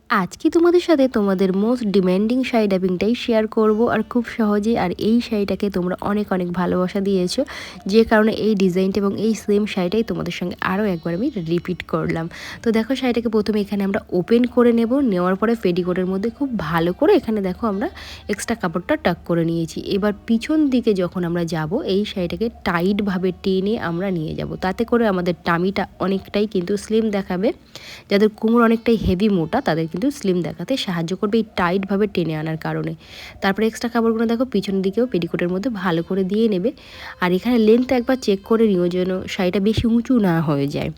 আজকে তোমাদের সাথে তোমাদের মোস্ট ডিমান্ডিং শাড়ি ডাবিংটাই শেয়ার করব আর খুব সহজে। আর এই শাড়িটাকে তোমরা অনেক অনেক ভালোবাসা দিয়েছো, যে কারণে এই ডিজাইনটা এবং এই সেম শাড়িটাই তোমাদের সঙ্গে আরও একবার আমি রিপিট করলাম। তো দেখো শাড়িটাকে প্রথমে এখানে আমরা ওপেন করে নেওয়ার পরে পেটিকোটের মধ্যে খুব ভালো করে এখানে দেখো আমরা এক্সট্রা কাপড়টা টাক করে নিয়েছি। এবার পিছন দিকে যখন আমরা যাব এই শাড়িটাকে টাইটভাবে টেনে আমরা নিয়ে যাব, তাতে করে আমাদের টামিটা অনেকটাই কিন্তু স্লিম দেখাবে। যাদের কোমর অনেকটাই হেভি মোটা তাদের কিন্তু স্লিম দেখাতে সাহায্য করবে এই টাইটভাবে টেনে আনার কারণে। তারপরে এক্সট্রা কাপড়গুলো দেখো পিছনের দিকেও পেটিকোটের মধ্যে ভালো করে দিয়ে নেবে। আর এখানে লেন্থ একবার চেক করে নিও যেন শাড়িটা বেশি উঁচু না হয়ে যায়।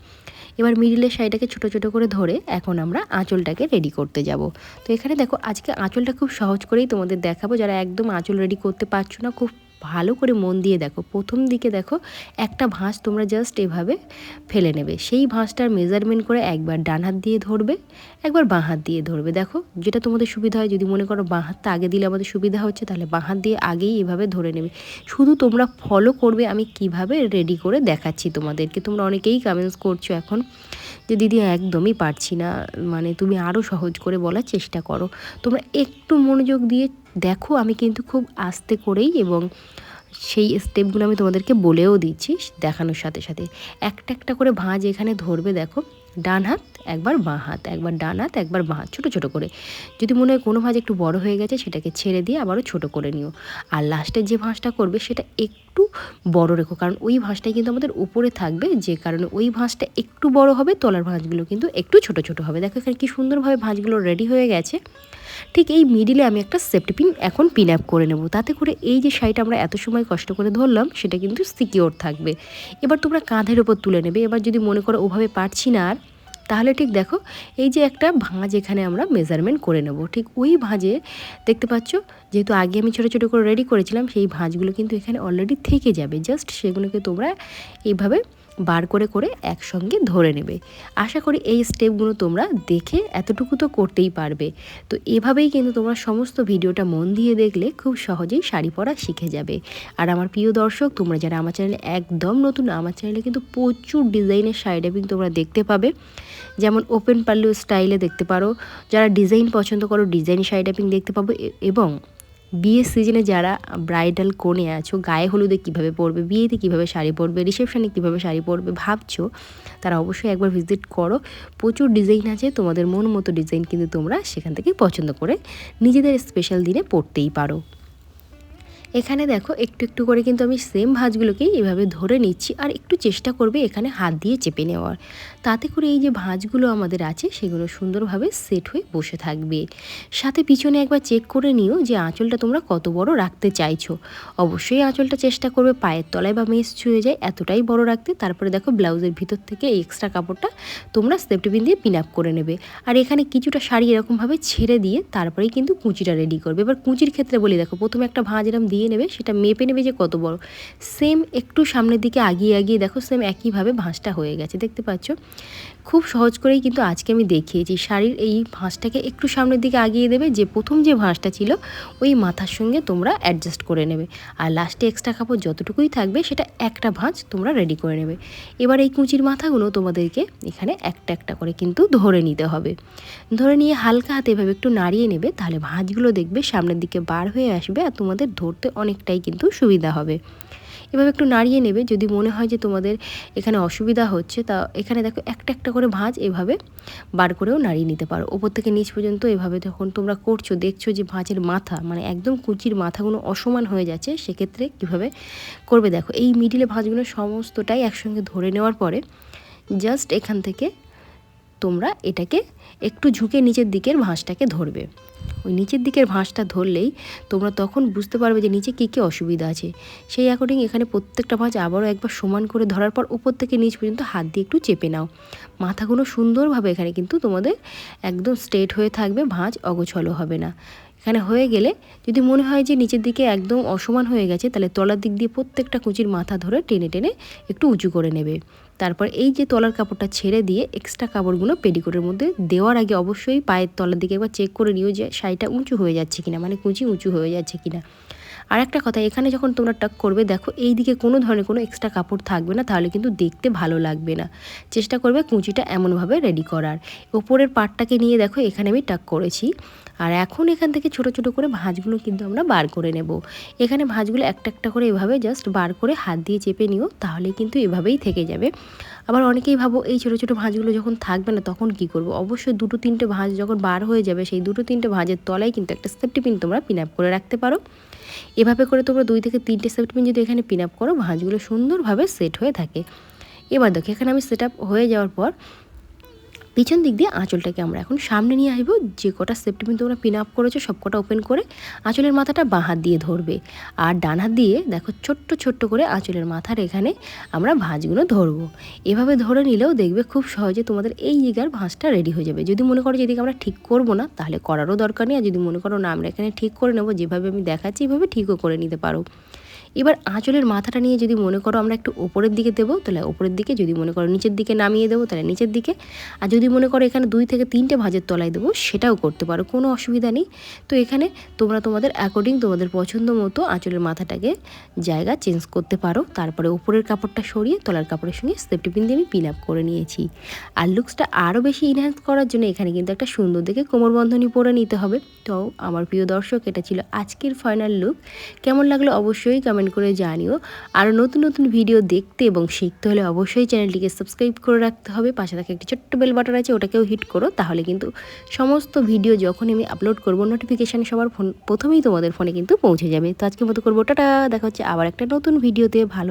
এবার মিডিলের শাড়িটাকে ছোটো ছোটো করে ধরে এখন আমরা আঁচলটাকে রেডি করতে যাব। তো এখানে দেখো আজকে আঁচলটা খুব সহজ করেই তোমাদের দেখাবো। যারা একদম আঁচল রেডি করতে পারছো না, খুব ভালো করে মন দিয়ে দেখো। প্রথম দিকে দেখো একটা ভাঁজ তোমরা জাস্ট এভাবে ফেলে নেবে। সেই ভাঁজটার মেজারমেন্ট করে একবার ডান হাত দিয়ে ধরবে, একবার বাঁ হাত দিয়ে ধরবে। দেখো যেটা তোমাদের সুবিধা হয়, যদি মনে করো বাঁ হাতটা আগে দিলে আমাদের সুবিধা হচ্ছে, তাহলে বাঁ হাত দিয়ে আগেই এভাবে ধরে নেবে। শুধু তোমরা ফলো করবে আমি কিভাবে রেডি করে দেখাচ্ছি তোমাদেরকে। তোমরা অনেকেই কমেন্টস করছো এখন যে দিদি একদমই পারছি না, মানে তুমি আরও সহজ করে বলার চেষ্টা করো। তোমরা একটু মনোযোগ দিয়ে দেখো, আমি কিন্তু খুব আস্তে করেই এবং সেই স্টেপগুলো আমি তোমাদেরকে বলেও দিচ্ছি দেখানোর সাথে সাথে। একটা একটা করে ভাঁজ এখানে ধরবে। দেখো ডান হাত একবার বাঁ হাত, একবার ডান হাত একবার বাঁ হাত, ছোটো ছোটো করে। যদি মনে হয় কোনো ভাঁজ একটু বড় হয়ে গেছে সেটাকে ছেড়ে দিয়ে আবারও ছোটো করে নিও। আর লাস্টের যে ভাঁজটা করবে সেটা একটু বড় রেখো, কারণ ওই ভাঁজটাই কিন্তু আমাদের উপরে থাকবে, যে কারণে ওই ভাঁজটা একটু বড় হবে, তলার ভাঁজগুলো কিন্তু একটু ছোটো ছোটো হবে। দেখো এখানে কি সুন্দরভাবে ভাঁজগুলো রেডি হয়ে গেছে। ঠিক এই মিডিলে আমি একটা সেফটি পিন এখন পিন আপ করে নেব, তাতে করে এই যে শাড়িটা আমরা এত সময় কষ্ট করে ধরলাম সেটা কিন্তু সিকিওর থাকবে। এবার তোমরা কাঁধের ওপর তুলে নেবে। এবার যদি মনে করো ওভাবে পারছি না আর, তাহলে ঠিক দেখো এই যে একটা ভাঁজ এখানে আমরা মেজারমেন্ট করে নেব। ঠিক ওই ভাঁজে দেখতে পাচ্ছ, যেহেতু আগে আমি ছোটো ছোটো করে রেডি করেছিলাম, সেই ভাঁজগুলো কিন্তু এখানে অলরেডি থেকে যাবে। জাস্ট সেগুলোকে তোমরা এইভাবে বার করে করে একসঙ্গে ধরে নেবে। আশা করি এই স্টেপগুলো তোমরা দেখে এতটুকু তো করতেই পারবে। তো এভাবেই কিন্তু তোমরা সমস্ত ভিডিওটা মন দিয়ে দেখলে খুব সহজেই শাড়ি পরা শিখে যাবে। আর আমার প্রিয় দর্শক, তোমরা যারা আমার চ্যানেলে একদম নতুন, আমার চ্যানেলে কিন্তু প্রচুর ডিজাইনের শাড়ি ডাবিং তোমরা দেখতে পাবে। যেমন ওপেন পাল্লু স্টাইলে দেখতে পারো, যারা ডিজাইন পছন্দ করো ডিজাইন শাড়ি ডাবিং দেখতে পাবো। এবং বিয়ের সিজনে যারা ব্রাইডাল কোণে আছো, গায়ে হলুদে কীভাবে পরবে, বিয়েতে কীভাবে শাড়ি পরবে, রিসেপশানে কীভাবে শাড়ি পরবে ভাবছো, তারা অবশ্যই একবার ভিজিট করো। প্রচুর ডিজাইন আছে, তোমাদের মন মতো ডিজাইন কিন্তু তোমরা সেখান থেকে পছন্দ করে নিজেদের স্পেশাল দিনে পরতেই পারো। এখানে দেখো একটু একটু করে কিন্তু আমি সেম ভাঁজগুলোকেই এভাবে ধরে নিচ্ছি। আর একটু চেষ্টা করবে এখানে হাত দিয়ে চেপে নেওয়ার, তাতে করে এই যে ভাঁজগুলো আমাদের আছে সেগুলো সুন্দরভাবে সেট হয়ে বসে থাকবে। সাথে পিছনে একবার চেক করে নিও যে আঁচলটা তোমরা কত বড় রাখতে চাইছো। অবশ্যই আঁচলটা চেষ্টা করবে পায়ের তলায় বা মেস ছুঁয়ে যায় এতটাই বড় রাখতে। তারপরে দেখো ব্লাউজের ভিতর থেকে এই এক্সট্রা কাপড়টা তোমরা সেফটি পিন দিয়ে পিন আপ করে নেবে। আর এখানে কিছুটা শাড়ি এরকমভাবে ছেড়ে দিয়ে তারপরেই কিন্তু কুঁচিটা রেডি করবে। এবার কুঁচির ক্ষেত্রে বলি, দেখো প্রথমে একটা ভাঁজ এরকম দিয়ে নেবে, সেটা মেপে নেবে যে কত বড়। সেম একটু সামনের দিকে আগিয়ে আগিয়ে দেখো সেম একইভাবে ভাঁজটা হয়ে গেছে, দেখতে পাচ্ছ। খুব সহজ করেই কিন্তু আজকে আমি দেখিয়েছি। শাড়ির এই ভাঁজটাকে একটু সামনের দিকে আগিয়ে দেবে, যে প্রথম যে ভাঁজটা ছিল ওই মাথার সঙ্গে তোমরা অ্যাডজাস্ট করে নেবে। আর লাস্টে এক্সট্রা কাপড় যতটুকুই থাকবে সেটা একটা ভাঁজ তোমরা রেডি করে নেবে। এবার এই কুঁচির মাথাগুলো তোমাদেরকে এখানে একটা একটা করে কিন্তু ধরে নিতে হবে। ধরে নিয়ে হালকা হাতে এভাবে একটু নাড়িয়ে নেবে, তাহলে ভাঁজগুলো দেখবে সামনের দিকে বার হয়ে আসবে আর তোমাদের ধরতে অনেকটাই কিন্তু সুবিধা হবে। এভাবে একটু নাড়িয়ে নেবে। যদি মনে হয় যে তোমাদের এখানে অসুবিধা হচ্ছে, তা এখানে দেখো একটা একটা করে ভাঁজ এভাবে বার করেও নাড়িয়ে নিতে পারো ওপর থেকে নিচ পর্যন্ত। এভাবে যখন তোমরা করছো দেখছো যে ভাঁজের মাথা মানে একদম কুচির মাথাগুলো অসমান হয়ে যাচ্ছে, সেক্ষেত্রে কীভাবে করবে দেখো এই মিডিলে ভাঁজগুলো সমস্তটাই একসঙ্গে ধরে নেওয়ার পরে জাস্ট এখান থেকে তোমরা এটাকে একটু ঝুঁকে নিচের দিকের ভাঁজটাকে ধরবে। ওই নিচের দিকের ভাঁজটা ধরলেই তোমরা তখন বুঝতে পারবে যে নিচে কী কী অসুবিধা আছে। সেই অ্যাকর্ডিং এখানে প্রত্যেকটা ভাঁজ আবারও একবার সমান করে ধরার পর উপর থেকে নিচ পর্যন্ত হাত দিয়ে একটু চেপে নাও। মাথাগুলো সুন্দরভাবে এখানে কিন্তু তোমাদের একদম স্ট্রেট হয়ে থাকবে, ভাঁজ অগোছালো হবে না। এখানে হয়ে গেলে যদি মনে হয় যে নিচের দিকে একদম অসমান হয়ে গেছে, তাহলে তলার দিক দিয়ে প্রত্যেকটা কুচির মাথা ধরে টেনে টেনে একটু উঁচু করে নেবে। তারপর এই যে তলার কাপড়টা ছেড়ে দিয়ে এক্সট্রা কাপড়গুলো পেটিকোটের মধ্যে দেওয়ার আগে অবশ্যই পায়ের তলার দিকে একবার চেক করে নিও যে শাড়িটা উঁচু হয়ে যাচ্ছে কিনা, মানে কুচি উঁচু হয়ে যাচ্ছে কিনা। আর একটা কথা, এখানে যখন তোমরা টাক করবে দেখো এই দিকে কোনো ধরনের কোনো এক্সট্রা কাপড় থাকবে না, তাহলে কিন্তু দেখতে ভালো লাগবে না। চেষ্টা করবে কুঁচিটা এমনভাবে রেডি করার। ওপরের পার্টটাকে নিয়ে দেখো এখানে আমি টাক করেছি। আর এখন এখান থেকে ছোট ছোট করে ভাঁজগুলো কিন্তু আমরা বার করে নেব। এখানে ভাঁজগুলো একটা একটা করে এভাবে জাস্ট বার করে হাত দিয়ে চেপে নিও, তাহলে কিন্তু এভাবেই থেকে যাবে। আবার অনেকেই ভাবো এই ছোটো ছোটো ভাঁজগুলো যখন থাকবে না তখন কি করব। অবশ্যই দুটো তিনটে ভাঁজ যখন বার হয়ে যাবে সেই দুটো তিনটে ভাঁজের তলায় কিন্তু একটা সেফটি পিন তোমরা পিন আপ করে রাখতে পারো। এভাবে করে তোমরা 2 থেকে 3টে সেফটি পিন যদি এখানে পিন আপ করো, ভাঁজগুলো সুন্দরভাবে সেট হয়ে থাকে। এবার দেখো এখানে আমি সেট আপ হয়ে যাওয়ার পর পিছন দিক দিয়ে আঁচলটাকে আমরা এখন সামনে নিয়ে আসবো। যে কটা সেফটি পিন তোমরা পিন আপ করেছো সব কটা ওপেন করে আঁচলের মাথাটা বাঁ হাত দিয়ে ধরবে, আর ডান হাত দিয়ে দেখো ছোট্ট ছোট্ট করে আঁচলের মাথার এখানে আমরা ভাঁজগুলো ধরবো। এভাবে ধরে নিলেও দেখবে খুব সহজে তোমাদের এই জায়গার ভাঁজটা রেডি হয়ে যাবে। যদি মনে করো যেদিকে আমরা ঠিক করবো না তাহলে করারও দরকার নেই, আর যদি মনে করো না আমরা এখানে ঠিক করে নেবো, যেভাবে আমি দেখাচ্ছি এইভাবে ঠিকও করে নিতে পারো। এবার আঁচলের মাথাটা নিয়ে যদি মনে করো আমরা একটু ওপরের দিকে দেবো তাহলে ওপরের দিকে, যদি মনে করো নিচের দিকে নামিয়ে দেবো তাহলে নিচের দিকে, আর যদি মনে করো এখানে 2 থেকে 3টে ভাঁজের তলায় দেবো সেটাও করতে পারো, কোনো অসুবিধা নেই। তো এখানে তোমরা তোমাদের অ্যাকর্ডিং তোমাদের পছন্দ মতো আঁচলের মাথাটাকে জায়গা চেঞ্জ করতে পারো। তারপরে উপরের কাপড়টা সরিয়ে তলার কাপড়ের সঙ্গে সেফটি পিন দিয়ে আমি পিন আপ করে নিয়েছি। আর লুকসটা আরও বেশি ইনহ্যান্স করার জন্য এখানে কিন্তু একটা সুন্দর দেখে কোমরবন্ধনী পরে নিতে হবে। তো আমার প্রিয় দর্শক, এটা ছিল আজকের ফাইনাল লুক। কেমন লাগলো অবশ্যই কমেন্ট করে জানিও। আর নতুন নতুন ভিডিও দেখতে এবং শিখতে হলে অবশ্যই চ্যানেলটিকে সাবস্ক্রাইব করে রাখতে হবে। পাশে থাকা একটি ছোট্ট বেল বাটন আছে, ওটাকেও হিট করো, তাহলে কিন্তু সমস্ত ভিডিও যখন আমি আপলোড করব নোটিফিকেশান সবার প্রথমেই তোমাদের ফোনে কিন্তু পৌঁছে যাবে। তো আজকের মতো করবো টাটা, দেখা হচ্ছে আবার একটা নতুন ভিডিওতে। ভালো